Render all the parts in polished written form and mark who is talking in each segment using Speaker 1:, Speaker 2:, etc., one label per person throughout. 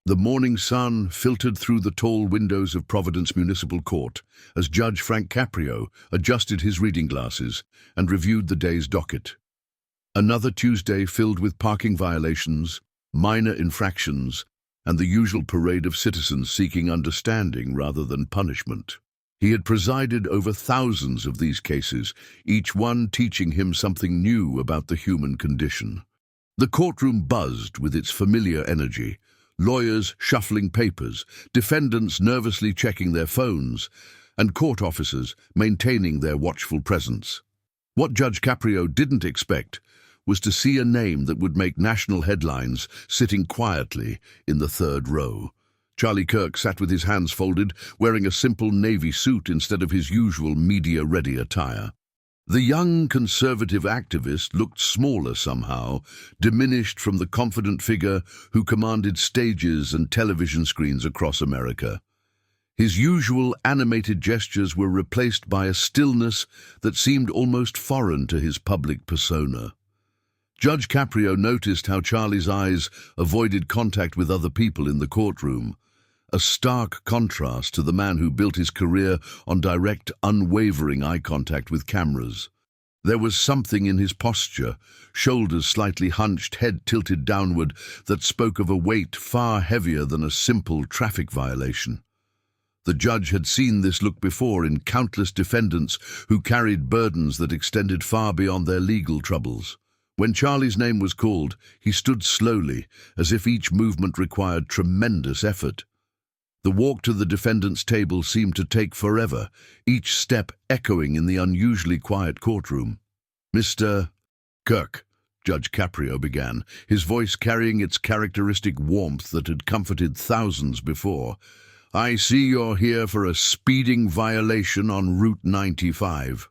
Speaker 1: The morning sun filtered through the tall windows of Providence Municipal Court as Judge Frank Caprio adjusted his reading glasses and reviewed the day's docket. Another Tuesday filled with parking violations, minor infractions, and the usual parade of citizens seeking understanding rather than punishment. He had presided over thousands of these cases, each one teaching him something new about the human condition. The courtroom buzzed with its familiar energy, lawyers shuffling papers, defendants nervously checking their phones, and court officers maintaining their watchful presence. What Judge Caprio didn't expect was to see a name that would make national headlines sitting quietly in the third row. Charlie Kirk sat with his hands folded, wearing a simple navy suit instead of his usual media-ready attire. The young conservative activist looked smaller somehow, diminished from the confident figure who commanded stages and television screens across America. His usual animated gestures were replaced by a stillness that seemed almost foreign to his public persona. Judge Caprio noticed how Charlie's eyes avoided contact with other people in the courtroom, a stark contrast to the man who built his career on direct, unwavering eye contact with cameras. There was something in his posture, shoulders slightly hunched, head tilted downward, that spoke of a weight far heavier than a simple traffic violation. The judge had seen this look before in countless defendants who carried burdens that extended far beyond their legal troubles. When Charlie's name was called, he stood slowly, as if each movement required tremendous effort. The walk to the defendant's table seemed to take forever, each step echoing in the unusually quiet courtroom. "Mr. Kirk," Judge Caprio began, his voice carrying its characteristic warmth that had comforted thousands before, "I see you're here for a speeding violation on Route 95.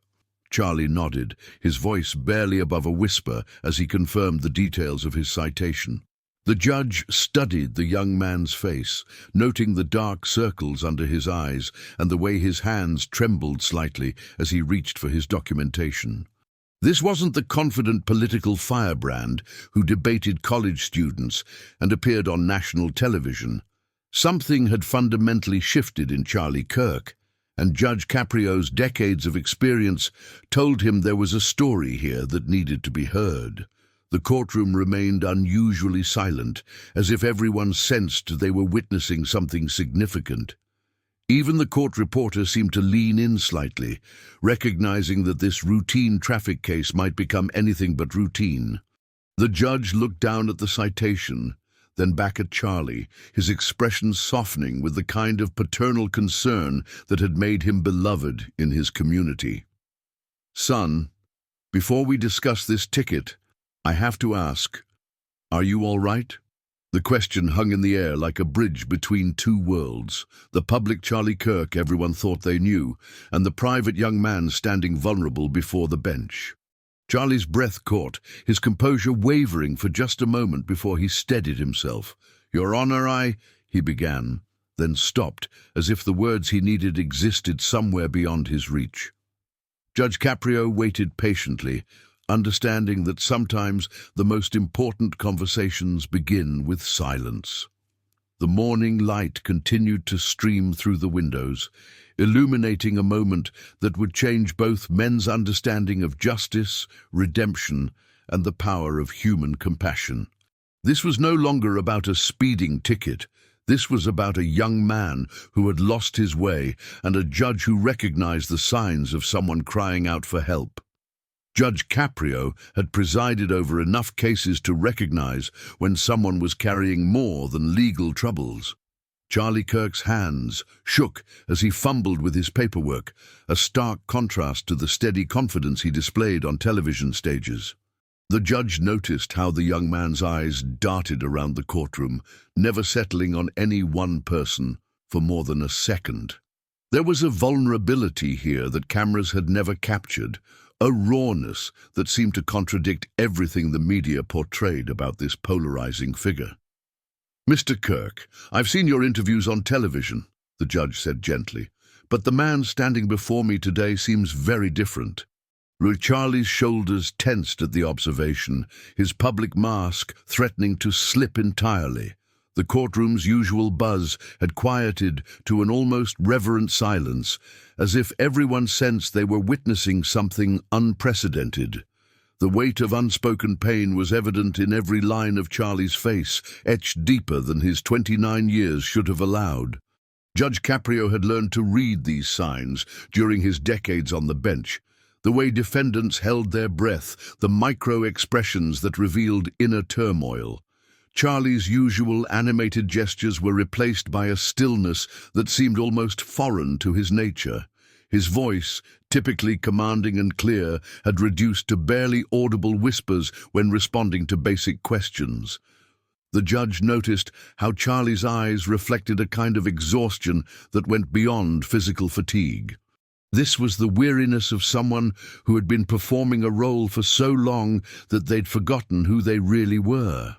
Speaker 1: Charlie nodded, his voice barely above a whisper as he confirmed the details of his citation. The judge studied the young man's face, noting the dark circles under his eyes and the way his hands trembled slightly as he reached for his documentation. This wasn't the confident political firebrand who debated college students and appeared on national television. Something had fundamentally shifted in Charlie Kirk, and Judge Caprio's decades of experience told him there was a story here that needed to be heard. The courtroom remained unusually silent, as if everyone sensed they were witnessing something significant. Even the court reporter seemed to lean in slightly, recognizing that this routine traffic case might become anything but routine. The judge looked down at the citation, then back at Charlie, his expression softening with the kind of paternal concern that had made him beloved in his community. "Son, before we discuss this ticket, I have to ask, are you all right?" The question hung in the air like a bridge between two worlds, the public Charlie Kirk everyone thought they knew, and the private young man standing vulnerable before the bench. Charlie's breath caught, his composure wavering for just a moment before he steadied himself. "Your Honor, he began, then stopped, as if the words he needed existed somewhere beyond his reach. Judge Caprio waited patiently, understanding that sometimes the most important conversations begin with silence. The morning light continued to stream through the windows, illuminating a moment that would change both men's understanding of justice, redemption, and the power of human compassion. This was no longer about a speeding ticket. This was about a young man who had lost his way and a judge who recognized the signs of someone crying out for help. Judge Caprio had presided over enough cases to recognize when someone was carrying more than legal troubles. Charlie Kirk's hands shook as he fumbled with his paperwork, a stark contrast to the steady confidence he displayed on television stages. The judge noticed how the young man's eyes darted around the courtroom, never settling on any one person for more than a second. There was a vulnerability here that cameras had never captured, a rawness that seemed to contradict everything the media portrayed about this polarizing figure. "Mr. Kirk, I've seen your interviews on television," the judge said gently, "but the man standing before me today seems very different." Charlie's shoulders tensed at the observation, his public mask threatening to slip entirely. The courtroom's usual buzz had quieted to an almost reverent silence, as if everyone sensed they were witnessing something unprecedented. The weight of unspoken pain was evident in every line of Charlie's face, etched deeper than his 29 years should have allowed. Judge Caprio had learned to read these signs during his decades on the bench, the way defendants held their breath, the micro-expressions that revealed inner turmoil. Charlie's usual animated gestures were replaced by a stillness that seemed almost foreign to his nature. His voice, typically commanding and clear, had reduced to barely audible whispers when responding to basic questions. The judge noticed how Charlie's eyes reflected a kind of exhaustion that went beyond physical fatigue. This was the weariness of someone who had been performing a role for so long that they'd forgotten who they really were.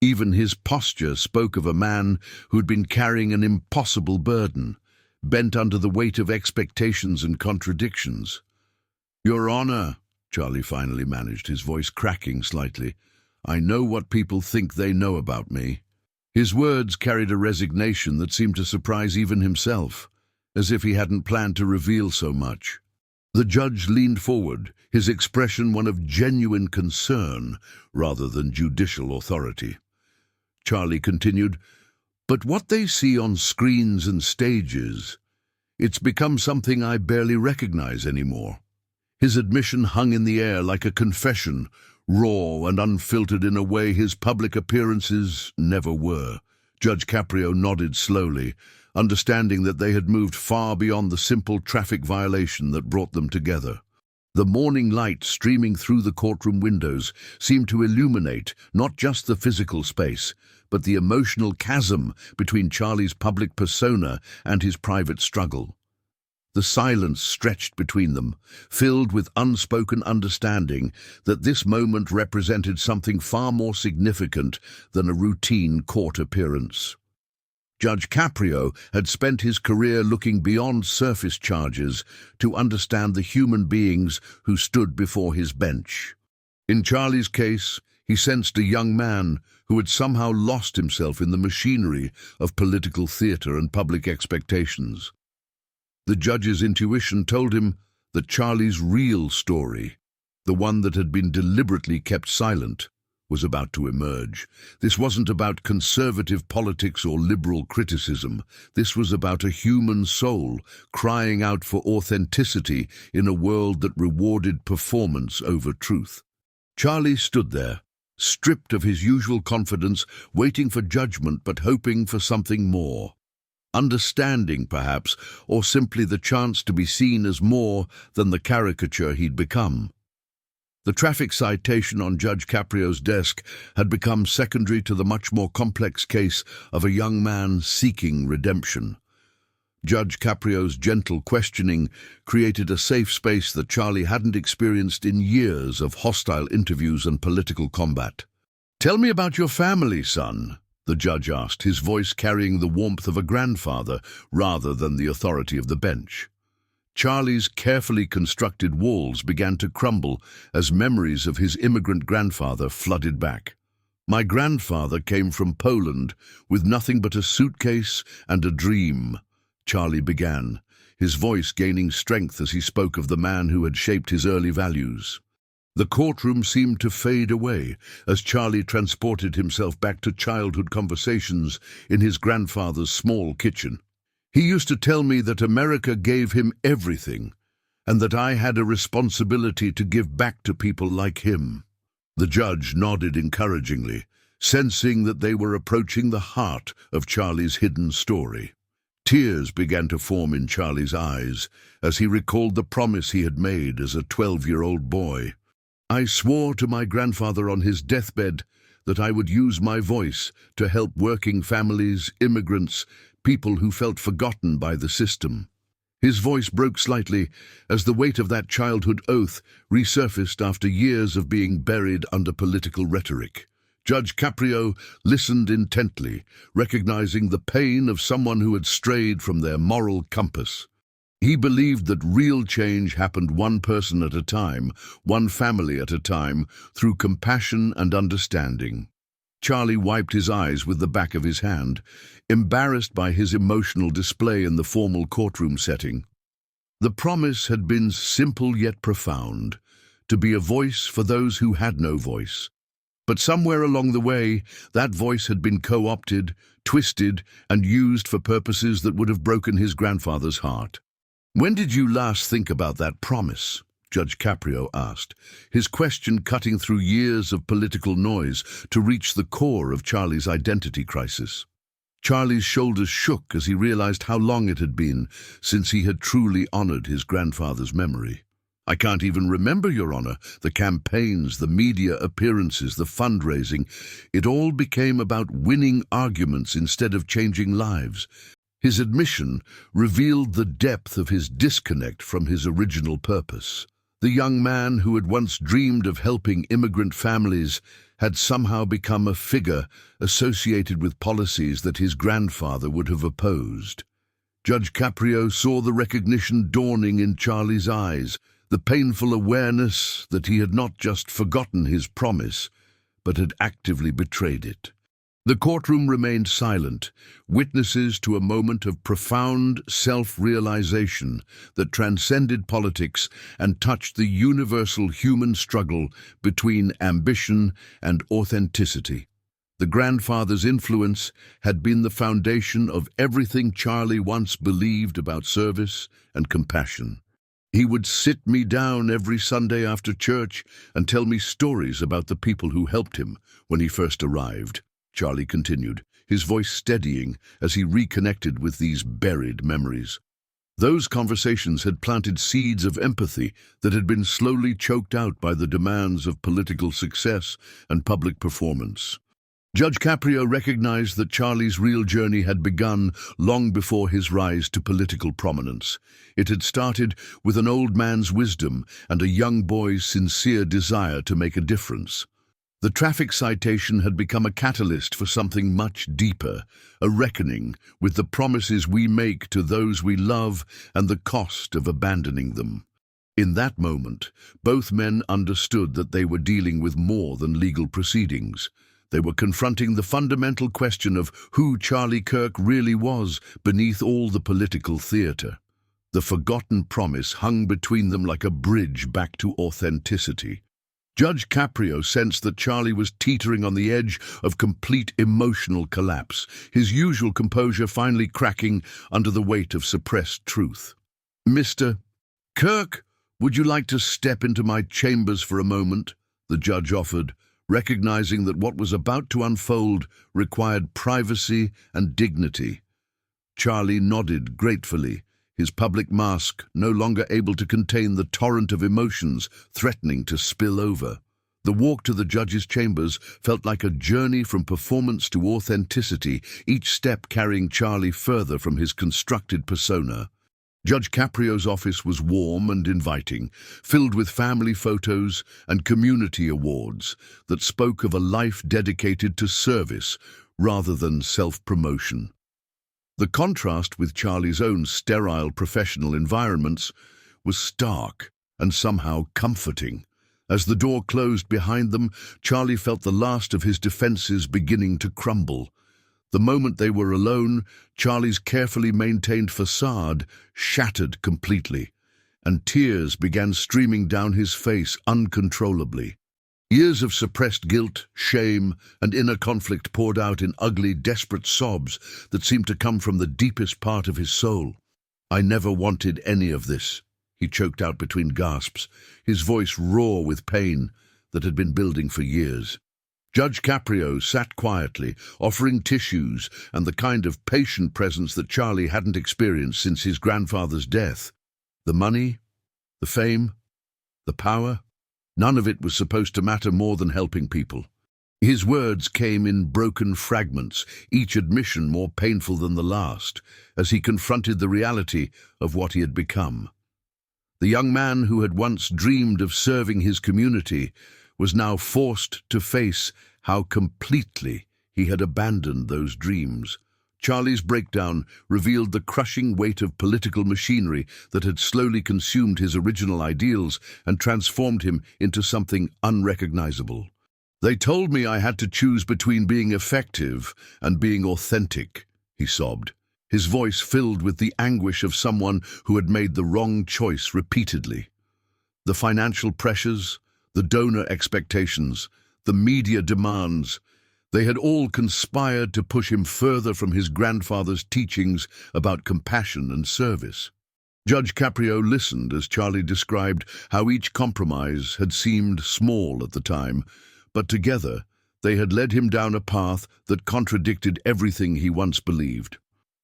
Speaker 1: Even his posture spoke of a man who'd been carrying an impossible burden, bent under the weight of expectations and contradictions. "Your Honor," Charlie finally managed, his voice cracking slightly, "I know what people think they know about me." His words carried a resignation that seemed to surprise even himself, as if he hadn't planned to reveal so much. The judge leaned forward, his expression one of genuine concern rather than judicial authority. Charlie continued, "But what they see on screens and stages, it's become something I barely recognize anymore." His admission hung in the air like a confession, raw and unfiltered in a way his public appearances never were. Judge Caprio nodded slowly, understanding that they had moved far beyond the simple traffic violation that brought them together. The morning light streaming through the courtroom windows seemed to illuminate not just the physical space, but the emotional chasm between Charlie's public persona and his private struggle. The silence stretched between them, filled with unspoken understanding that this moment represented something far more significant than a routine court appearance. Judge Caprio had spent his career looking beyond surface charges to understand the human beings who stood before his bench. In Charlie's case, he sensed a young man who had somehow lost himself in the machinery of political theater and public expectations. The judge's intuition told him that Charlie's real story, the one that had been deliberately kept silent, was about to emerge. This wasn't about conservative politics or liberal criticism. This was about a human soul crying out for authenticity in a world that rewarded performance over truth. Charlie stood there, stripped of his usual confidence, waiting for judgment but hoping for something more. Understanding, perhaps, or simply the chance to be seen as more than the caricature he'd become. The traffic citation on Judge Caprio's desk had become secondary to the much more complex case of a young man seeking redemption. Judge Caprio's gentle questioning created a safe space that Charlie hadn't experienced in years of hostile interviews and political combat. "Tell me about your family, son," the judge asked, his voice carrying the warmth of a grandfather rather than the authority of the bench. Charlie's carefully constructed walls began to crumble as memories of his immigrant grandfather flooded back. "My grandfather came from Poland with nothing but a suitcase and a dream," Charlie began, his voice gaining strength as he spoke of the man who had shaped his early values. The courtroom seemed to fade away as Charlie transported himself back to childhood conversations in his grandfather's small kitchen. "He used to tell me that America gave him everything, and that I had a responsibility to give back to people like him." The judge nodded encouragingly, sensing that they were approaching the heart of Charlie's hidden story. Tears began to form in Charlie's eyes as he recalled the promise he had made as a 12-year-old boy. "I swore to my grandfather on his deathbed that I would use my voice to help working families, immigrants, people who felt forgotten by the system." His voice broke slightly as the weight of that childhood oath resurfaced after years of being buried under political rhetoric. Judge Caprio listened intently, recognizing the pain of someone who had strayed from their moral compass. He believed that real change happened one person at a time, one family at a time, through compassion and understanding. Charlie wiped his eyes with the back of his hand, embarrassed by his emotional display in the formal courtroom setting. The promise had been simple yet profound, to be a voice for those who had no voice. But somewhere along the way, that voice had been co-opted, twisted, and used for purposes that would have broken his grandfather's heart. "When did you last think about that promise?" Judge Caprio asked, his question cutting through years of political noise to reach the core of Charlie's identity crisis. Charlie's shoulders shook as he realized how long it had been since he had truly honored his grandfather's memory. "I can't even remember, Your Honor. The campaigns, the media appearances, the fundraising, it all became about winning arguments instead of changing lives." His admission revealed the depth of his disconnect from his original purpose. The young man who had once dreamed of helping immigrant families had somehow become a figure associated with policies that his grandfather would have opposed. Judge Caprio saw the recognition dawning in Charlie's eyes, the painful awareness that he had not just forgotten his promise, but had actively betrayed it. The courtroom remained silent, witnesses to a moment of profound self-realization that transcended politics and touched the universal human struggle between ambition and authenticity. The grandfather's influence had been the foundation of everything Charlie once believed about service and compassion. "He would sit me down every Sunday after church and tell me stories about the people who helped him when he first arrived," Charlie continued, his voice steadying as he reconnected with these buried memories. Those conversations had planted seeds of empathy that had been slowly choked out by the demands of political success and public performance. Judge Caprio recognized that Charlie's real journey had begun long before his rise to political prominence. It had started with an old man's wisdom and a young boy's sincere desire to make a difference. The traffic citation had become a catalyst for something much deeper, a reckoning with the promises we make to those we love and the cost of abandoning them. In that moment, both men understood that they were dealing with more than legal proceedings. They were confronting the fundamental question of who Charlie Kirk really was beneath all the political theater. The forgotten promise hung between them like a bridge back to authenticity. Judge Caprio sensed that Charlie was teetering on the edge of complete emotional collapse, his usual composure finally cracking under the weight of suppressed truth. "Mr. Kirk, would you like to step into my chambers for a moment?" the judge offered, recognizing that what was about to unfold required privacy and dignity. Charlie nodded gratefully, his public mask no longer able to contain the torrent of emotions threatening to spill over. The walk to the judge's chambers felt like a journey from performance to authenticity, each step carrying Charlie further from his constructed persona. Judge Caprio's office was warm and inviting, filled with family photos and community awards that spoke of a life dedicated to service rather than self-promotion. The contrast with Charlie's own sterile professional environments was stark and somehow comforting. As the door closed behind them, Charlie felt the last of his defenses beginning to crumble. The moment they were alone, Charlie's carefully maintained facade shattered completely, and tears began streaming down his face uncontrollably. Years of suppressed guilt, shame, and inner conflict poured out in ugly, desperate sobs that seemed to come from the deepest part of his soul. "I never wanted any of this," he choked out between gasps, his voice raw with pain that had been building for years. Judge Caprio sat quietly, offering tissues and the kind of patient presence that Charlie hadn't experienced since his grandfather's death. The money, the fame, the power, none of it was supposed to matter more than helping people. His words came in broken fragments, each admission more painful than the last, as he confronted the reality of what he had become. The young man who had once dreamed of serving his community was now forced to face how completely he had abandoned those dreams. Charlie's breakdown revealed the crushing weight of political machinery that had slowly consumed his original ideals and transformed him into something unrecognizable. They told me I had to choose between being effective and being authentic, he sobbed, his voice filled with the anguish of someone who had made the wrong choice repeatedly. The financial pressures, the donor expectations, the media demands, they had all conspired to push him further from his grandfather's teachings about compassion and service. Judge Caprio listened as Charlie described how each compromise had seemed small at the time, but together they had led him down a path that contradicted everything he once believed.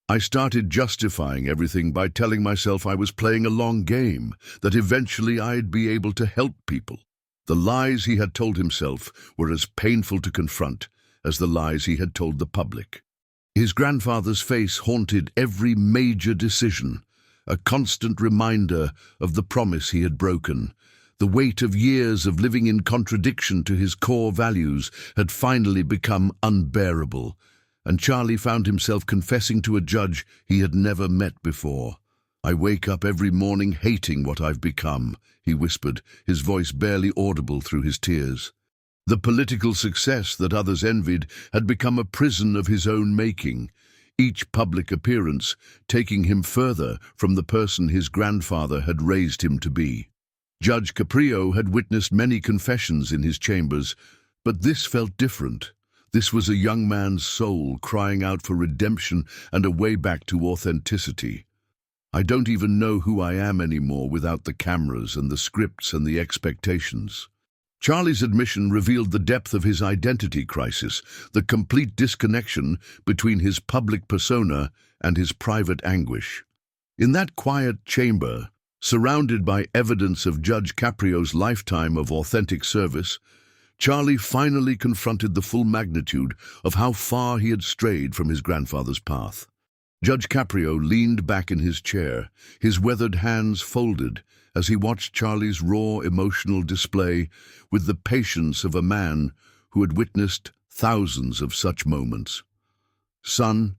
Speaker 1: I started justifying everything by telling myself I was playing a long game, that eventually I'd be able to help people. The lies he had told himself were as painful to confront as the lies he had told the public. His grandfather's face haunted every major decision, a constant reminder of the promise he had broken. The weight of years of living in contradiction to his core values had finally become unbearable, and Charlie found himself confessing to a judge he had never met before. "I wake up every morning hating what I've become," he whispered, his voice barely audible through his tears. The political success that others envied had become a prison of his own making, each public appearance taking him further from the person his grandfather had raised him to be. Judge Caprio had witnessed many confessions in his chambers, but this felt different. This was a young man's soul crying out for redemption and a way back to authenticity. "I don't even know who I am anymore without the cameras and the scripts and the expectations." Charlie's admission revealed the depth of his identity crisis, the complete disconnection between his public persona and his private anguish. In that quiet chamber, surrounded by evidence of Judge Caprio's lifetime of authentic service, Charlie finally confronted the full magnitude of how far he had strayed from his grandfather's path. Judge Caprio leaned back in his chair, his weathered hands folded, as he watched Charlie's raw emotional display with the patience of a man who had witnessed thousands of such moments. "Son,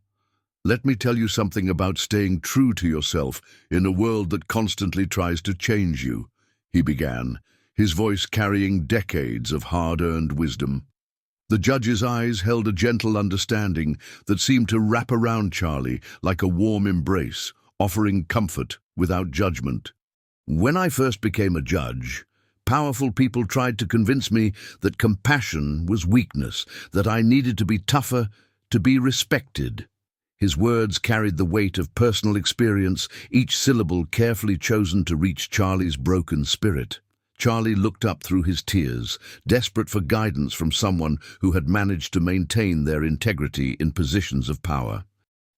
Speaker 1: let me tell you something about staying true to yourself in a world that constantly tries to change you," he began, his voice carrying decades of hard-earned wisdom. The judge's eyes held a gentle understanding that seemed to wrap around Charlie like a warm embrace, offering comfort without judgment. "When I first became a judge, powerful people tried to convince me that compassion was weakness, that I needed to be tougher to be respected." His words carried the weight of personal experience, each syllable carefully chosen to reach Charlie's broken spirit. Charlie looked up through his tears, desperate for guidance from someone who had managed to maintain their integrity in positions of power.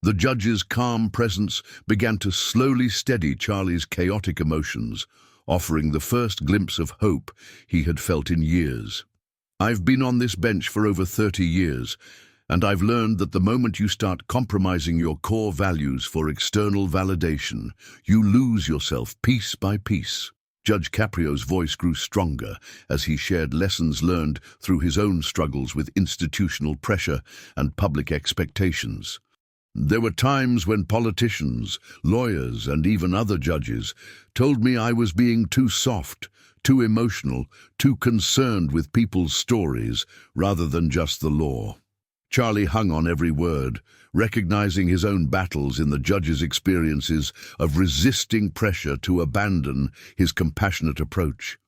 Speaker 1: The judge's calm presence began to slowly steady Charlie's chaotic emotions, offering the first glimpse of hope he had felt in years. "I've been on this bench for over 30 years, and I've learned that the moment you start compromising your core values for external validation, you lose yourself piece by piece." Judge Caprio's voice grew stronger as he shared lessons learned through his own struggles with institutional pressure and public expectations. "There were times when politicians, lawyers, and even other judges told me I was being too soft, too emotional, too concerned with people's stories rather than just the law." Charlie hung on every word, recognizing his own battles in the judge's experiences of resisting pressure to abandon his compassionate approach.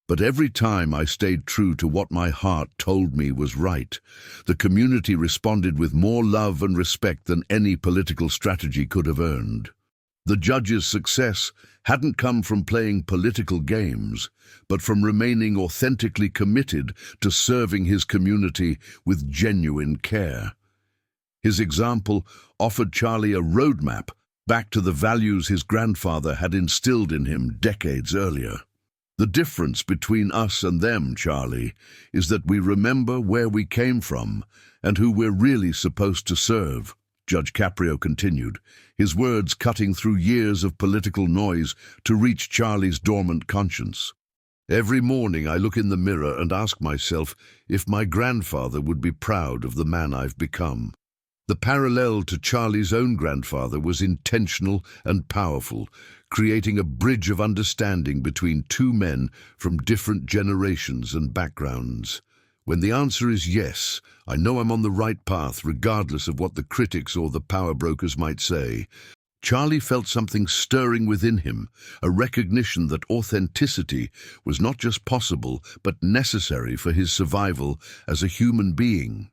Speaker 1: "But every time I stayed true to what my heart told me was right, the community responded with more love and respect than any political strategy could have earned." The judge's success hadn't come from playing political games, but from remaining authentically committed to serving his community with genuine care. His example offered Charlie a roadmap back to the values his grandfather had instilled in him decades earlier. "The difference between us and them, Charlie, is that we remember where we came from and who we're really supposed to serve," Judge Caprio continued, his words cutting through years of political noise to reach Charlie's dormant conscience. "Every morning I look in the mirror and ask myself if my grandfather would be proud of the man I've become." The parallel to Charlie's own grandfather was intentional and powerful, creating a bridge of understanding between two men from different generations and backgrounds. When the answer is yes, I know I'm on the right path, regardless of what the critics or the power brokers might say. Charlie felt something stirring within him, a recognition that authenticity was not just possible, but necessary for his survival as a human being.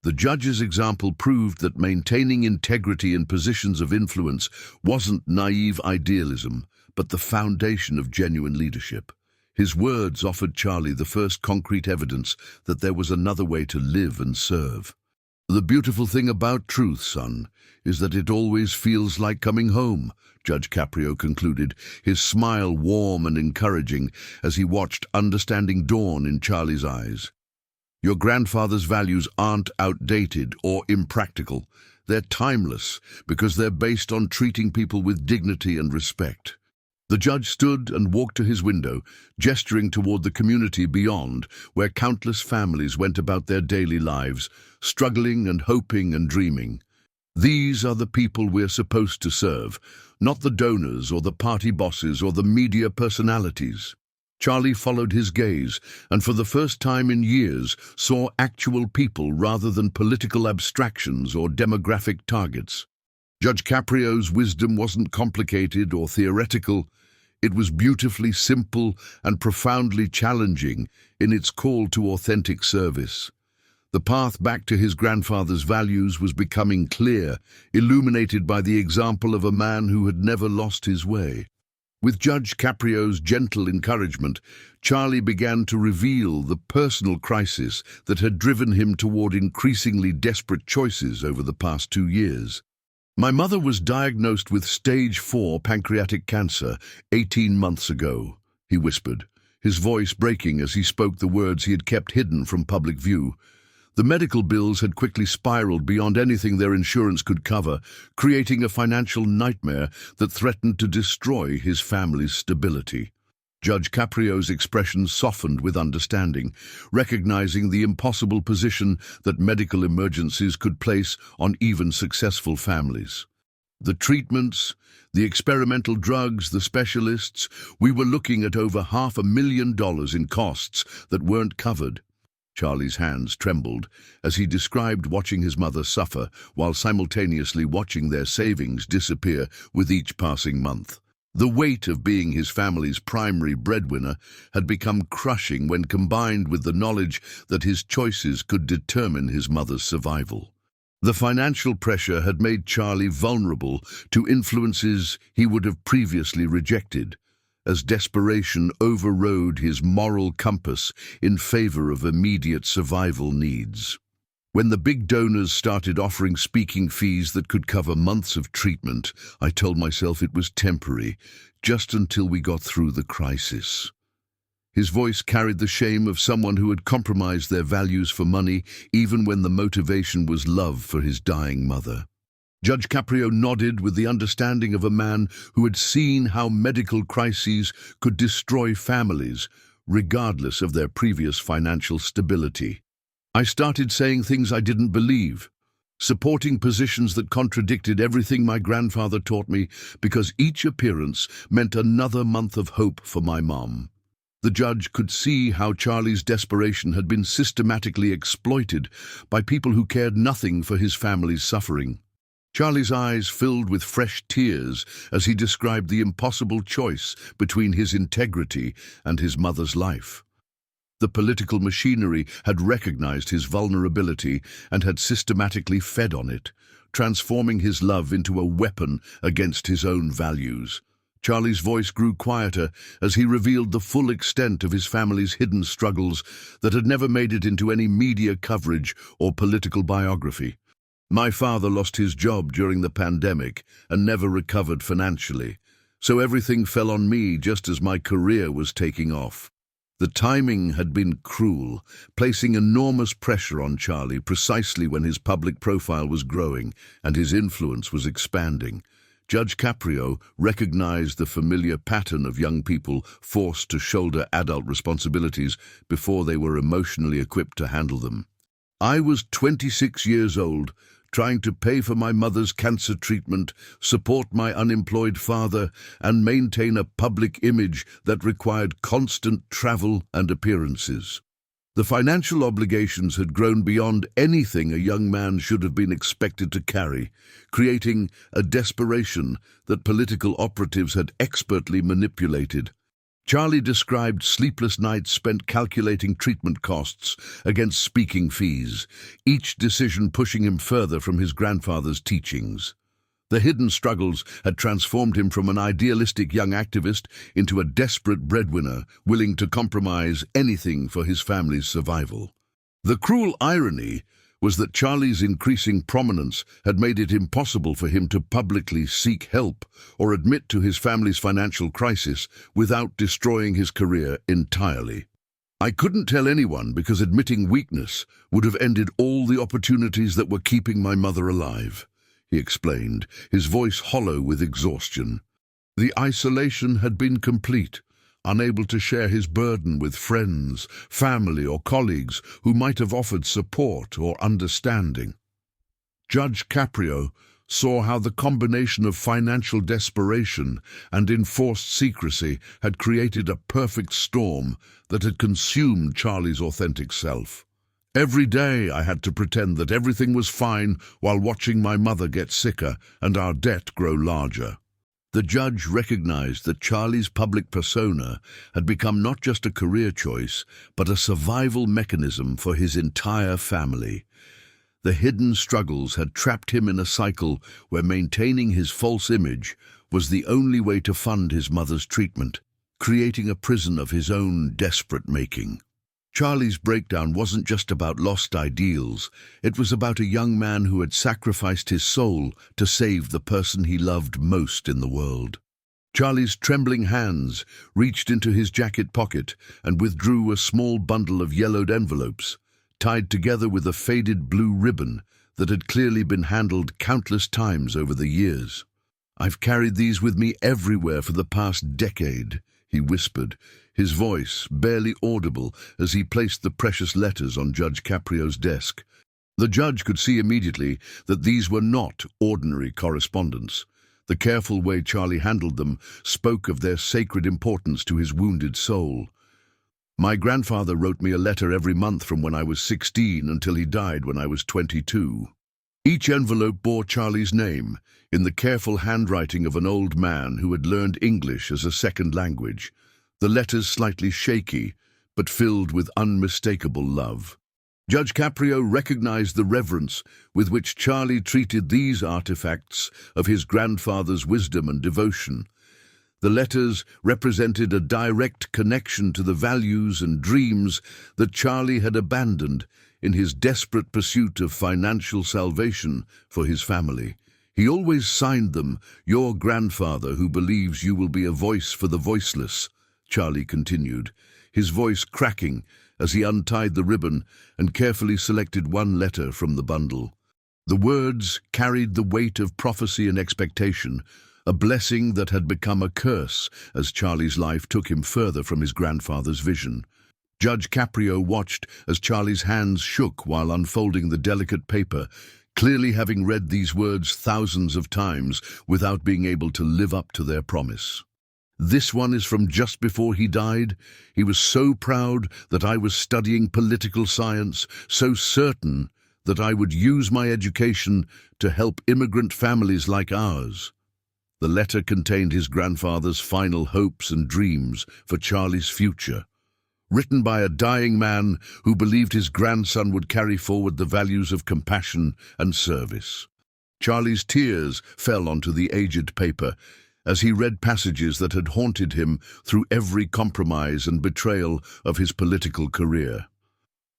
Speaker 1: The judge's example proved that maintaining integrity in positions of influence wasn't naive idealism, but the foundation of genuine leadership. His words offered Charlie the first concrete evidence that there was another way to live and serve. "The beautiful thing about truth, son, is that it always feels like coming home," Judge Caprio concluded, his smile warm and encouraging as he watched understanding dawn in Charlie's eyes. "Your grandfather's values aren't outdated or impractical. They're timeless because they're based on treating people with dignity and respect." The judge stood and walked to his window, gesturing toward the community beyond, where countless families went about their daily lives, struggling and hoping and dreaming. "These are the people we're supposed to serve, not the donors or the party bosses or the media personalities." Charlie followed his gaze, and for the first time in years saw actual people rather than political abstractions or demographic targets. Judge Caprio's wisdom wasn't complicated or theoretical. It was beautifully simple and profoundly challenging in its call to authentic service. The path back to his grandfather's values was becoming clear, illuminated by the example of a man who had never lost his way. With Judge Caprio's gentle encouragement, Charlie began to reveal the personal crisis that had driven him toward increasingly desperate choices over the past 2 years. "My mother was diagnosed with stage 4 pancreatic cancer 18 months ago," he whispered, his voice breaking as he spoke the words he had kept hidden from public view. The medical bills had quickly spiraled beyond anything their insurance could cover, creating a financial nightmare that threatened to destroy his family's stability. Judge Caprio's expression softened with understanding, recognizing the impossible position that medical emergencies could place on even successful families. "The treatments, the experimental drugs, the specialists, we were looking at over $500,000 in costs that weren't covered." Charlie's hands trembled as he described watching his mother suffer while simultaneously watching their savings disappear with each passing month. The weight of being his family's primary breadwinner had become crushing when combined with the knowledge that his choices could determine his mother's survival. The financial pressure had made Charlie vulnerable to influences he would have previously rejected, as desperation overrode his moral compass in favor of immediate survival needs. When the big donors started offering speaking fees that could cover months of treatment, I told myself it was temporary, just until we got through the crisis. His voice carried the shame of someone who had compromised their values for money, even when the motivation was love for his dying mother. Judge Caprio nodded with the understanding of a man who had seen how medical crises could destroy families, regardless of their previous financial stability. I started saying things I didn't believe, supporting positions that contradicted everything my grandfather taught me, because each appearance meant another month of hope for my mom. The judge could see how Charlie's desperation had been systematically exploited by people who cared nothing for his family's suffering. Charlie's eyes filled with fresh tears as he described the impossible choice between his integrity and his mother's life. The political machinery had recognized his vulnerability and had systematically fed on it, transforming his love into a weapon against his own values. Charlie's voice grew quieter as he revealed the full extent of his family's hidden struggles that had never made it into any media coverage or political biography. "My father lost his job during the pandemic and never recovered financially, so everything fell on me just as my career was taking off." The timing had been cruel, placing enormous pressure on Charlie precisely when his public profile was growing and his influence was expanding. Judge Caprio recognized the familiar pattern of young people forced to shoulder adult responsibilities before they were emotionally equipped to handle them. "I was 26 years old, trying to pay for my mother's cancer treatment, support my unemployed father, and maintain a public image that required constant travel and appearances. The financial obligations had grown beyond anything a young man should have been expected to carry, creating a desperation that political operatives had expertly manipulated. Charlie described sleepless nights spent calculating treatment costs against speaking fees, each decision pushing him further from his grandfather's teachings. The hidden struggles had transformed him from an idealistic young activist into a desperate breadwinner, willing to compromise anything for his family's survival. The cruel irony was that Charlie's increasing prominence had made it impossible for him to publicly seek help or admit to his family's financial crisis without destroying his career entirely. "I couldn't tell anyone because admitting weakness would have ended all the opportunities that were keeping my mother alive," he explained, his voice hollow with exhaustion. The isolation had been complete, unable to share his burden with friends, family, or colleagues who might have offered support or understanding. Judge Caprio saw how the combination of financial desperation and enforced secrecy had created a perfect storm that had consumed Charlie's authentic self. "Every day I had to pretend that everything was fine while watching my mother get sicker and our debt grow larger." The judge recognized that Charlie's public persona had become not just a career choice, but a survival mechanism for his entire family. The hidden struggles had trapped him in a cycle where maintaining his false image was the only way to fund his mother's treatment, creating a prison of his own desperate making. Charlie's breakdown wasn't just about lost ideals, it was about a young man who had sacrificed his soul to save the person he loved most in the world. Charlie's trembling hands reached into his jacket pocket and withdrew a small bundle of yellowed envelopes, tied together with a faded blue ribbon that had clearly been handled countless times over the years. "I've carried these with me everywhere for the past decade," he whispered, his voice barely audible as he placed the precious letters on Judge Caprio's desk. The judge could see immediately that these were not ordinary correspondence. The careful way Charlie handled them spoke of their sacred importance to his wounded soul. "My grandfather wrote me a letter every month from when I was 16 until he died when I was 22. Each envelope bore Charlie's name, in the careful handwriting of an old man who had learned English as a second language, the letters slightly shaky, but filled with unmistakable love. Judge Caprio recognized the reverence with which Charlie treated these artifacts of his grandfather's wisdom and devotion. The letters represented a direct connection to the values and dreams that Charlie had abandoned in his desperate pursuit of financial salvation for his family. He always signed them, "Your grandfather who believes you will be a voice for the voiceless," Charlie continued, his voice cracking as he untied the ribbon and carefully selected one letter from the bundle. The words carried the weight of prophecy and expectation, a blessing that had become a curse as Charlie's life took him further from his grandfather's vision. Judge Caprio watched as Charlie's hands shook while unfolding the delicate paper, clearly having read these words thousands of times without being able to live up to their promise. "This one is from just before he died. He was so proud that I was studying political science, so certain that I would use my education to help immigrant families like ours." The letter contained his grandfather's final hopes and dreams for Charlie's future, written by a dying man who believed his grandson would carry forward the values of compassion and service. Charlie's tears fell onto the aged paper as he read passages that had haunted him through every compromise and betrayal of his political career.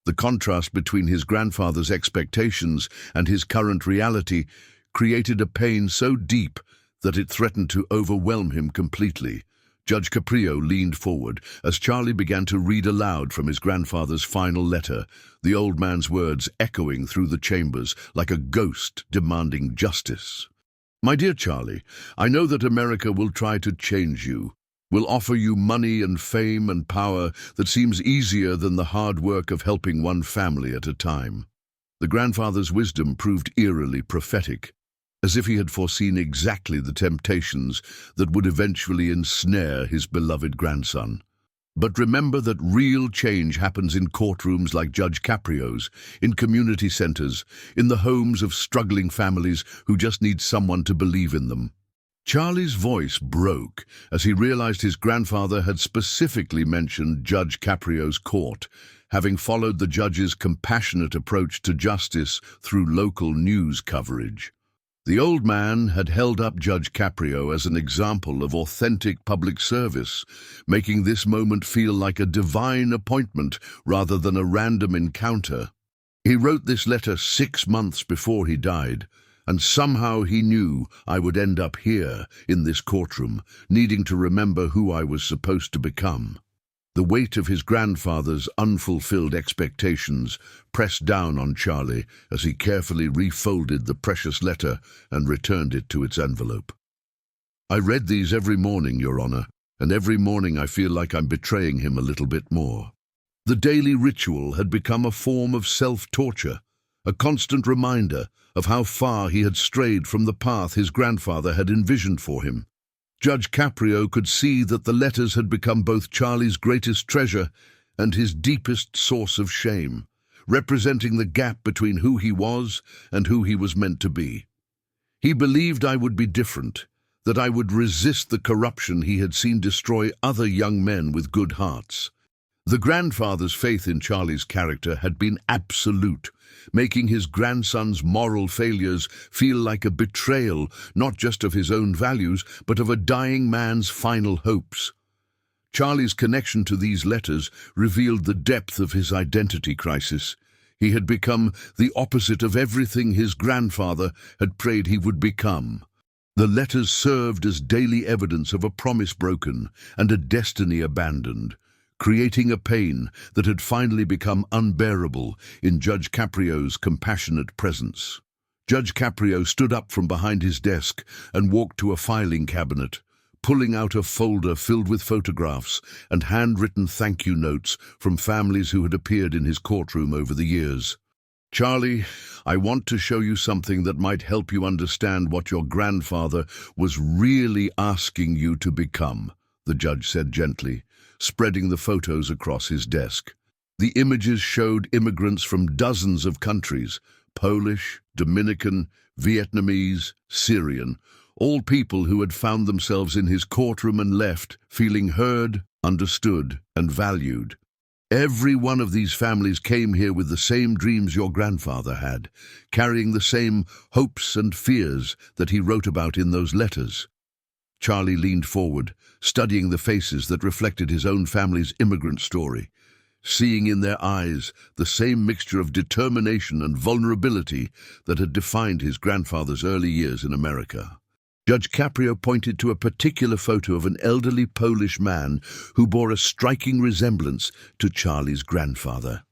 Speaker 1: The contrast between his grandfather's expectations and his current reality created a pain so deep that it threatened to overwhelm him completely. Judge Caprio leaned forward as Charlie began to read aloud from his grandfather's final letter, the old man's words echoing through the chambers like a ghost demanding justice. "My dear Charlie, I know that America will try to change you, will offer you money and fame and power that seems easier than the hard work of helping one family at a time." The grandfather's wisdom proved eerily prophetic, as if he had foreseen exactly the temptations that would eventually ensnare his beloved grandson. But remember that real change happens in courtrooms like Judge Caprio's, in community centers, in the homes of struggling families who just need someone to believe in them. Charlie's voice broke as he realized his grandfather had specifically mentioned Judge Caprio's court, having followed the judge's compassionate approach to justice through local news coverage. The old man had held up Judge Caprio as an example of authentic public service, making this moment feel like a divine appointment rather than a random encounter. He wrote this letter 6 months before he died, and somehow he knew I would end up here, in this courtroom, needing to remember who I was supposed to become. The weight of his grandfather's unfulfilled expectations pressed down on Charlie as he carefully refolded the precious letter and returned it to its envelope. "I read these every morning, Your Honor, and every morning I feel like I'm betraying him a little bit more." The daily ritual had become a form of self-torture, a constant reminder of how far he had strayed from the path his grandfather had envisioned for him. Judge Caprio could see that the letters had become both Charlie's greatest treasure and his deepest source of shame, representing the gap between who he was and who he was meant to be. He believed I would be different, that I would resist the corruption he had seen destroy other young men with good hearts. The grandfather's faith in Charlie's character had been absolute, making his grandson's moral failures feel like a betrayal not just of his own values, but of a dying man's final hopes. Charlie's connection to these letters revealed the depth of his identity crisis. He had become the opposite of everything his grandfather had prayed he would become. The letters served as daily evidence of a promise broken and a destiny abandoned, creating a pain that had finally become unbearable in Judge Caprio's compassionate presence. Judge Caprio stood up from behind his desk and walked to a filing cabinet, pulling out a folder filled with photographs and handwritten thank-you notes from families who had appeared in his courtroom over the years. "Charlie, I want to show you something that might help you understand what your grandfather was really asking you to become," the judge said gently, spreading the photos across his desk. The images showed immigrants from dozens of countries, Polish, Dominican, Vietnamese, Syrian, all people who had found themselves in his courtroom and left feeling heard, understood, and valued. Every one of these families came here with the same dreams your grandfather had, carrying the same hopes and fears that he wrote about in those letters. Charlie leaned forward, studying the faces that reflected his own family's immigrant story, seeing in their eyes the same mixture of determination and vulnerability that had defined his grandfather's early years in America. Judge Caprio pointed to a particular photo of an elderly Polish man who bore a striking resemblance to Charlie's grandfather.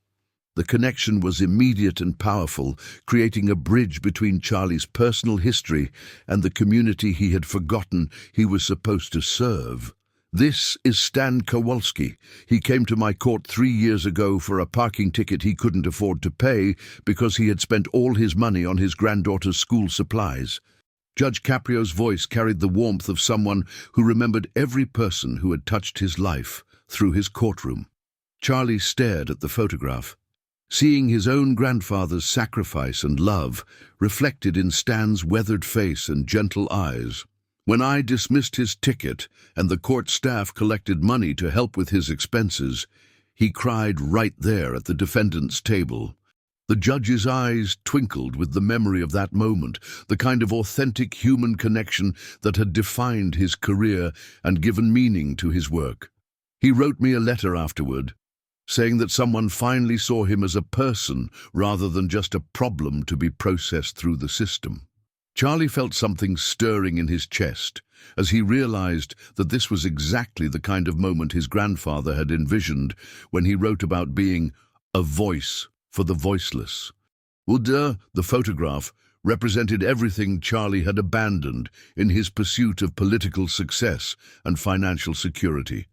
Speaker 1: The connection was immediate and powerful, creating a bridge between Charlie's personal history and the community he had forgotten he was supposed to serve. "This is Stan Kowalski. He came to my court 3 years ago for a parking ticket he couldn't afford to pay because he had spent all his money on his granddaughter's school supplies." Judge Caprio's voice carried the warmth of someone who remembered every person who had touched his life through his courtroom. Charlie stared at the photograph, seeing his own grandfather's sacrifice and love reflected in Stan's weathered face and gentle eyes. "When I dismissed his ticket and the court staff collected money to help with his expenses, he cried right there at the defendant's table." The judge's eyes twinkled with the memory of that moment, the kind of authentic human connection that had defined his career and given meaning to his work. He wrote me a letter afterward, saying that someone finally saw him as a person rather than just a problem to be processed through the system. Charlie felt something stirring in his chest as he realized that this was exactly the kind of moment his grandfather had envisioned when he wrote about being a voice for the voiceless. The photograph, represented everything Charlie had abandoned in his pursuit of political success and financial security.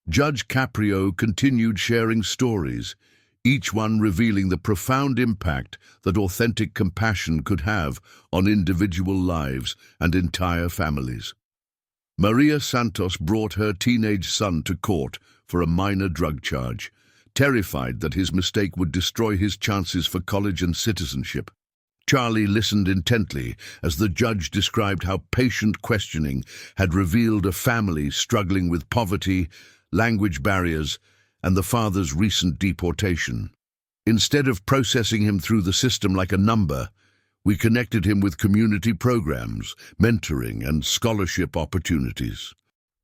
Speaker 1: Judge Caprio continued sharing stories, each one revealing the profound impact that authentic compassion could have on individual lives and entire families. Maria Santos brought her teenage son to court for a minor drug charge, terrified that his mistake would destroy his chances for college and citizenship. Charlie listened intently as the judge described how patient questioning had revealed a family struggling with poverty, language barriers, and the father's recent deportation. Instead of processing him through the system like a number, we connected him with community programs, mentoring, and scholarship opportunities.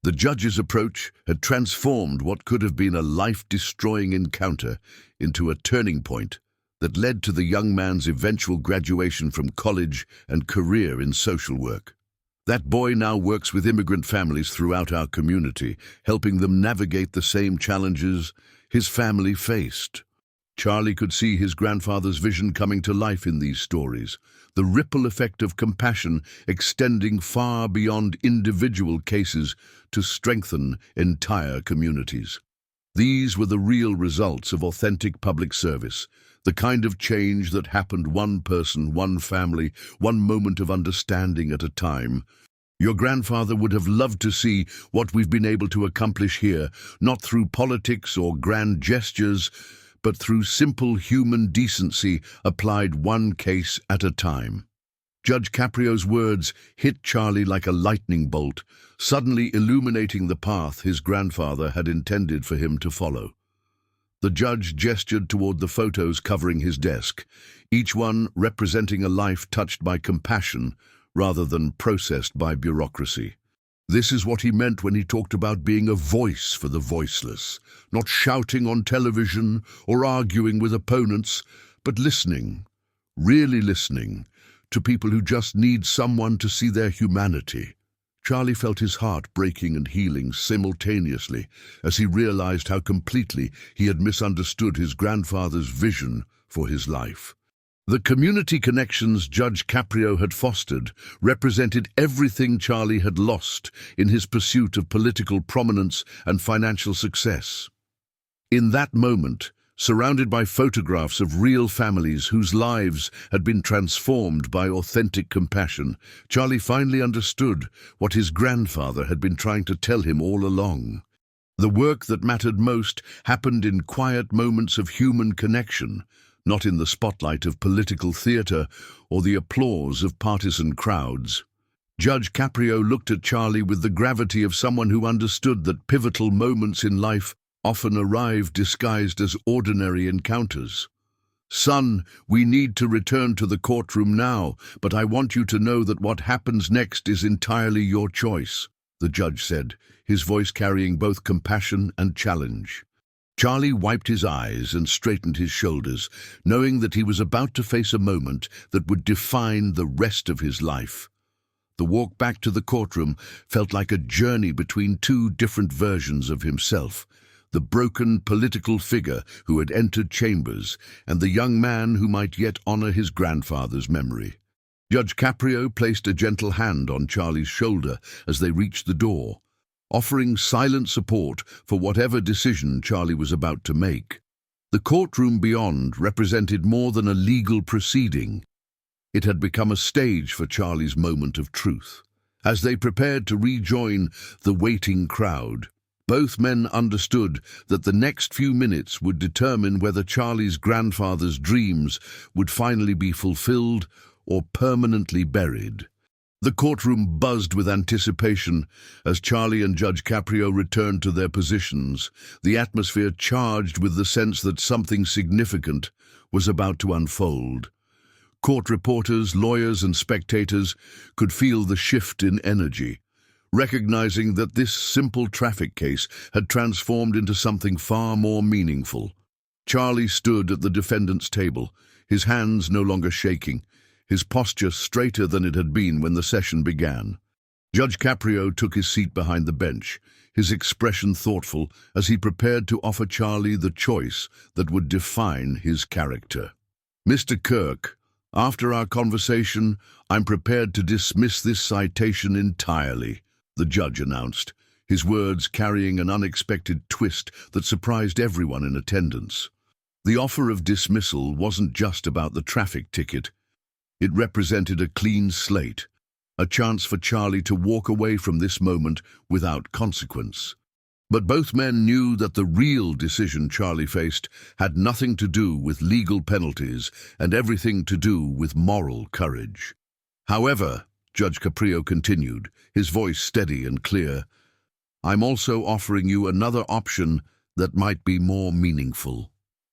Speaker 1: The judge's approach had transformed what could have been a life-destroying encounter into a turning point that led to the young man's eventual graduation from college and career in social work. That boy now works with immigrant families throughout our community, helping them navigate the same challenges his family faced. Charlie could see his grandfather's vision coming to life in these stories, the ripple effect of compassion extending far beyond individual cases to strengthen entire communities. These were the real results of authentic public service, the kind of change that happened one person, one family, one moment of understanding at a time. Your grandfather would have loved to see what we've been able to accomplish here, not through politics or grand gestures, but through simple human decency applied one case at a time. Judge Caprio's words hit Charlie like a lightning bolt, suddenly illuminating the path his grandfather had intended for him to follow. The judge gestured toward the photos covering his desk, each one representing a life touched by compassion rather than processed by bureaucracy. This is what he meant when he talked about being a voice for the voiceless, not shouting on television or arguing with opponents, but listening, really listening, to people who just need someone to see their humanity. Charlie felt his heart breaking and healing simultaneously as he realized how completely he had misunderstood his grandfather's vision for his life. The community connections Judge Caprio had fostered represented everything Charlie had lost in his pursuit of political prominence and financial success. In that moment, surrounded by photographs of real families whose lives had been transformed by authentic compassion, Charlie finally understood what his grandfather had been trying to tell him all along. The work that mattered most happened in quiet moments of human connection, not in the spotlight of political theater or the applause of partisan crowds. Judge Caprio looked at Charlie with the gravity of someone who understood that pivotal moments in life often arrive disguised as ordinary encounters. "Son, we need to return to the courtroom now, but I want you to know that what happens next is entirely your choice," the judge said, his voice carrying both compassion and challenge. Charlie wiped his eyes and straightened his shoulders, knowing that he was about to face a moment that would define the rest of his life. The walk back to the courtroom felt like a journey between two different versions of himself, the broken political figure who had entered chambers and the young man who might yet honor his grandfather's memory. Judge Caprio placed a gentle hand on Charlie's shoulder as they reached the door, offering silent support for whatever decision Charlie was about to make. The courtroom beyond represented more than a legal proceeding. It had become a stage for Charlie's moment of truth. As they prepared to rejoin the waiting crowd, both men understood that the next few minutes would determine whether Charlie's grandfather's dreams would finally be fulfilled or permanently buried. The courtroom buzzed with anticipation as Charlie and Judge Caprio returned to their positions, the atmosphere charged with the sense that something significant was about to unfold. Court reporters, lawyers, and spectators could feel the shift in energy, recognizing that this simple traffic case had transformed into something far more meaningful. Charlie stood at the defendant's table, his hands no longer shaking, his posture straighter than it had been when the session began. Judge Caprio took his seat behind the bench, his expression thoughtful as he prepared to offer Charlie the choice that would define his character. "Mr. Kirk, after our conversation, I'm prepared to dismiss this citation entirely," the judge announced, his words carrying an unexpected twist that surprised everyone in attendance. The offer of dismissal wasn't just about the traffic ticket. It represented a clean slate, a chance for Charlie to walk away from this moment without consequence. But both men knew that the real decision Charlie faced had nothing to do with legal penalties and everything to do with moral courage. However, Judge Caprio continued, his voice steady and clear, I'm also offering you another option that might be more meaningful.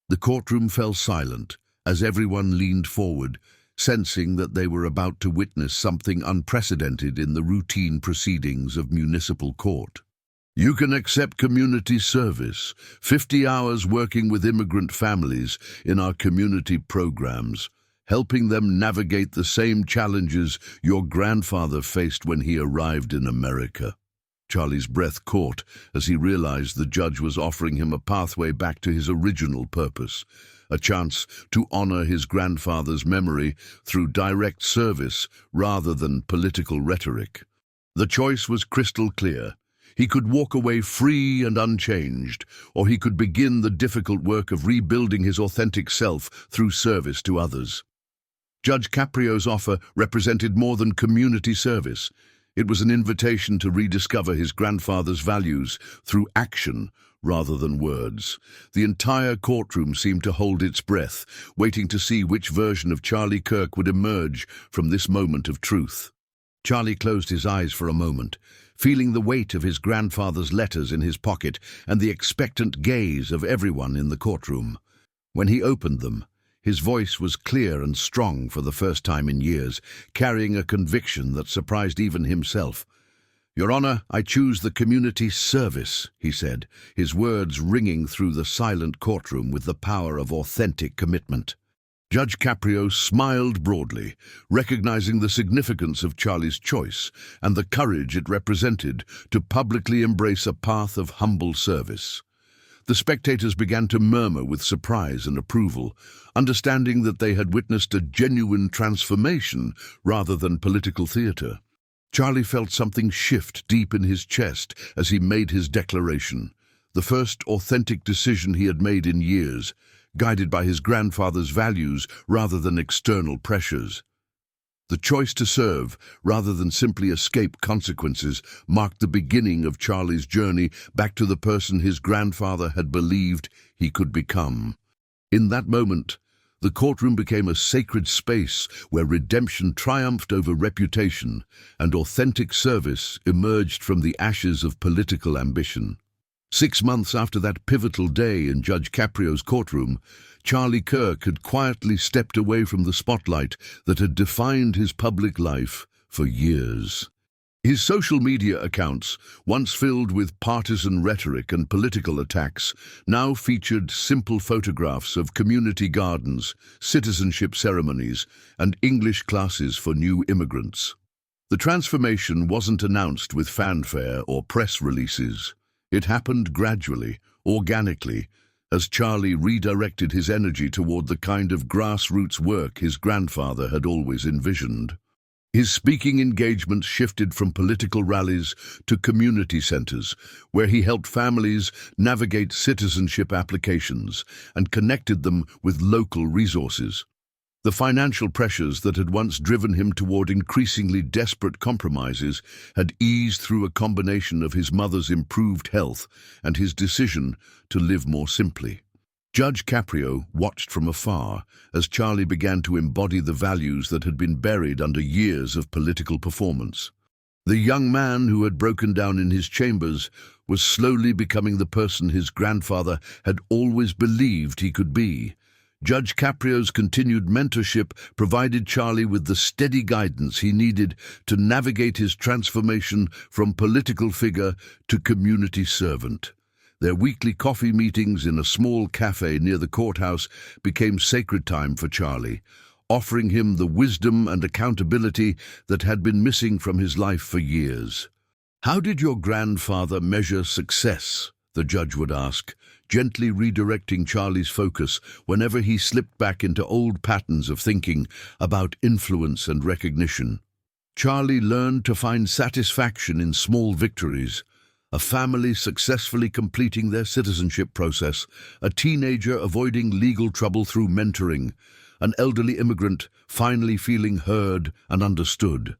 Speaker 1: The courtroom fell silent as everyone leaned forward, sensing that they were about to witness something unprecedented in the routine proceedings of municipal court. You can accept community service, 50 hours working with immigrant families in our community programs, helping them navigate the same challenges your grandfather faced when he arrived in America. Charlie's breath caught as he realized the judge was offering him a pathway back to his original purpose, a chance to honor his grandfather's memory through direct service rather than political rhetoric. The choice was crystal clear. He could walk away free and unchanged, or he could begin the difficult work of rebuilding his authentic self through service to others. Judge Caprio's offer represented more than community service. It was an invitation to rediscover his grandfather's values through action rather than words. The entire courtroom seemed to hold its breath, waiting to see which version of Charlie Kirk would emerge from this moment of truth. Charlie closed his eyes for a moment, feeling the weight of his grandfather's letters in his pocket and the expectant gaze of everyone in the courtroom. When he opened them, his voice was clear and strong for the first time in years, carrying a conviction that surprised even himself. Your Honor, I choose the community service, he said, his words ringing through the silent courtroom with the power of authentic commitment. Judge Caprio smiled broadly, recognizing the significance of Charlie's choice and the courage it represented to publicly embrace a path of humble service. The spectators began to murmur with surprise and approval, understanding that they had witnessed a genuine transformation rather than political theater. Charlie felt something shift deep in his chest as he made his declaration, the first authentic decision he had made in years, guided by his grandfather's values rather than external pressures. The choice to serve, rather than simply escape consequences, marked the beginning of Charlie's journey back to the person his grandfather had believed he could become. In that moment, the courtroom became a sacred space where redemption triumphed over reputation and authentic service emerged from the ashes of political ambition. 6 months after that pivotal day in Judge Caprio's courtroom, Charlie Kirk had quietly stepped away from the spotlight that had defined his public life for years. His social media accounts, once filled with partisan rhetoric and political attacks, now featured simple photographs of community gardens, citizenship ceremonies, and English classes for new immigrants. The transformation wasn't announced with fanfare or press releases. It happened gradually, organically, as Charlie redirected his energy toward the kind of grassroots work his grandfather had always envisioned. His speaking engagements shifted from political rallies to community centers, where he helped families navigate citizenship applications and connected them with local resources. The financial pressures that had once driven him toward increasingly desperate compromises had eased through a combination of his mother's improved health and his decision to live more simply. Judge Caprio watched from afar as Charlie began to embody the values that had been buried under years of political performance. The young man who had broken down in his chambers was slowly becoming the person his grandfather had always believed he could be. Judge Caprio's continued mentorship provided Charlie with the steady guidance he needed to navigate his transformation from political figure to community servant. Their weekly coffee meetings in a small cafe near the courthouse became sacred time for Charlie, offering him the wisdom and accountability that had been missing from his life for years. "How did your grandfather measure success?" the judge would ask, gently redirecting Charlie's focus whenever he slipped back into old patterns of thinking about influence and recognition. Charlie learned to find satisfaction in small victories, a family successfully completing their citizenship process, a teenager avoiding legal trouble through mentoring, an elderly immigrant finally feeling heard and understood.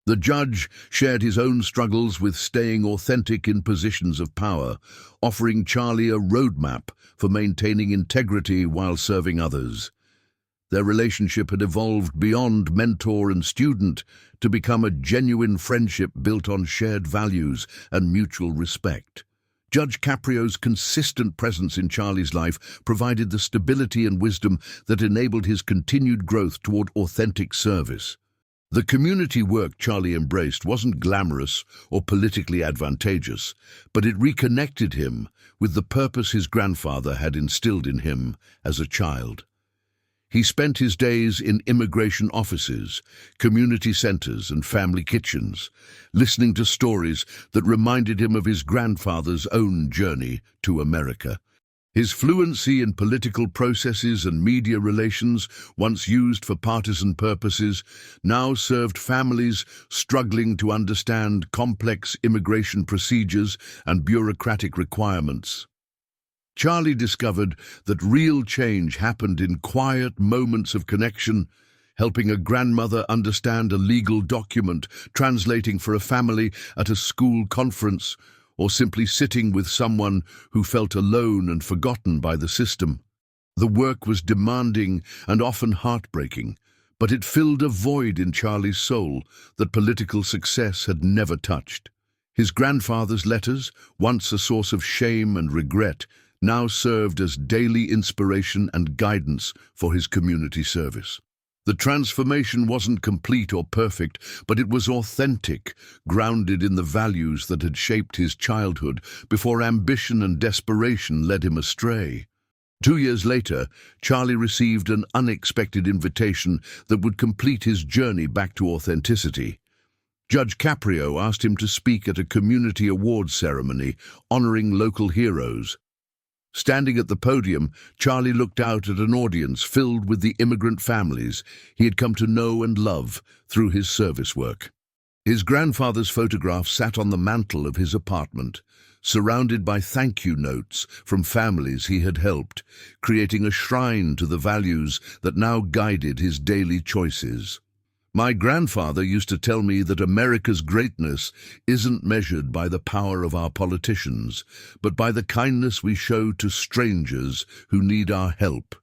Speaker 1: The judge shared his own struggles with staying authentic in positions of power, offering Charlie a roadmap for maintaining integrity while serving others. Their relationship had evolved beyond mentor and student to become a genuine friendship built on shared values and mutual respect. Judge Caprio's consistent presence in Charlie's life provided the stability and wisdom that enabled his continued growth toward authentic service. The community work Charlie embraced wasn't glamorous or politically advantageous, but it reconnected him with the purpose his grandfather had instilled in him as a child. He spent his days in immigration offices, community centers, and family kitchens, listening to stories that reminded him of his grandfather's own journey to America. His fluency in political processes and media relations, once used for partisan purposes, now served families struggling to understand complex immigration procedures and bureaucratic requirements. Charlie discovered that real change happened in quiet moments of connection, helping a grandmother understand a legal document, translating for a family at a school conference, or simply sitting with someone who felt alone and forgotten by the system. The work was demanding and often heartbreaking, but it filled a void in Charlie's soul that political success had never touched. His grandfather's letters, once a source of shame and regret, now served as daily inspiration and guidance for his community service. The transformation wasn't complete or perfect, but it was authentic, grounded in the values that had shaped his childhood before ambition and desperation led him astray. 2 years later, Charlie received an unexpected invitation that would complete his journey back to authenticity. Judge Caprio asked him to speak at a community awards ceremony honoring local heroes. Standing at the podium, Charlie looked out at an audience filled with the immigrant families he had come to know and love through his service work. His grandfather's photograph sat on the mantel of his apartment, surrounded by thank you notes from families he had helped, creating a shrine to the values that now guided his daily choices. My grandfather used to tell me that America's greatness isn't measured by the power of our politicians, but by the kindness we show to strangers who need our help.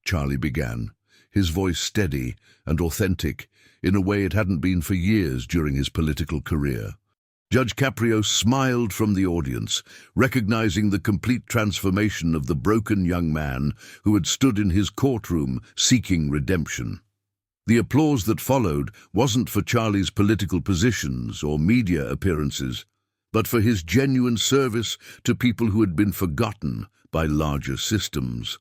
Speaker 1: Charlie began, his voice steady and authentic in a way it hadn't been for years during his political career. Judge Caprio smiled from the audience, recognizing the complete transformation of the broken young man who had stood in his courtroom seeking redemption. The applause that followed wasn't for Charlie's political positions or media appearances, but for his genuine service to people who had been forgotten by larger systems.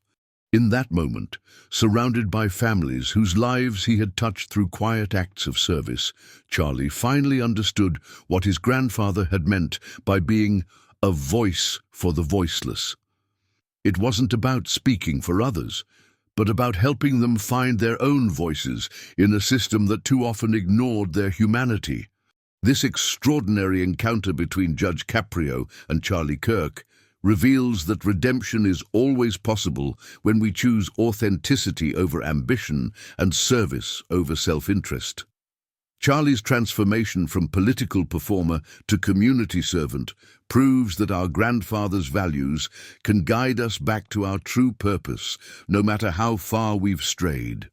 Speaker 1: In that moment, surrounded by families whose lives he had touched through quiet acts of service, Charlie finally understood what his grandfather had meant by being a voice for the voiceless. It wasn't about speaking for others, but about helping them find their own voices in a system that too often ignored their humanity. This extraordinary encounter between Judge Caprio and Charlie Kirk reveals that redemption is always possible when we choose authenticity over ambition and service over self-interest. Charlie's transformation from political performer to community servant proves that our grandfather's values can guide us back to our true purpose, no matter how far we've strayed.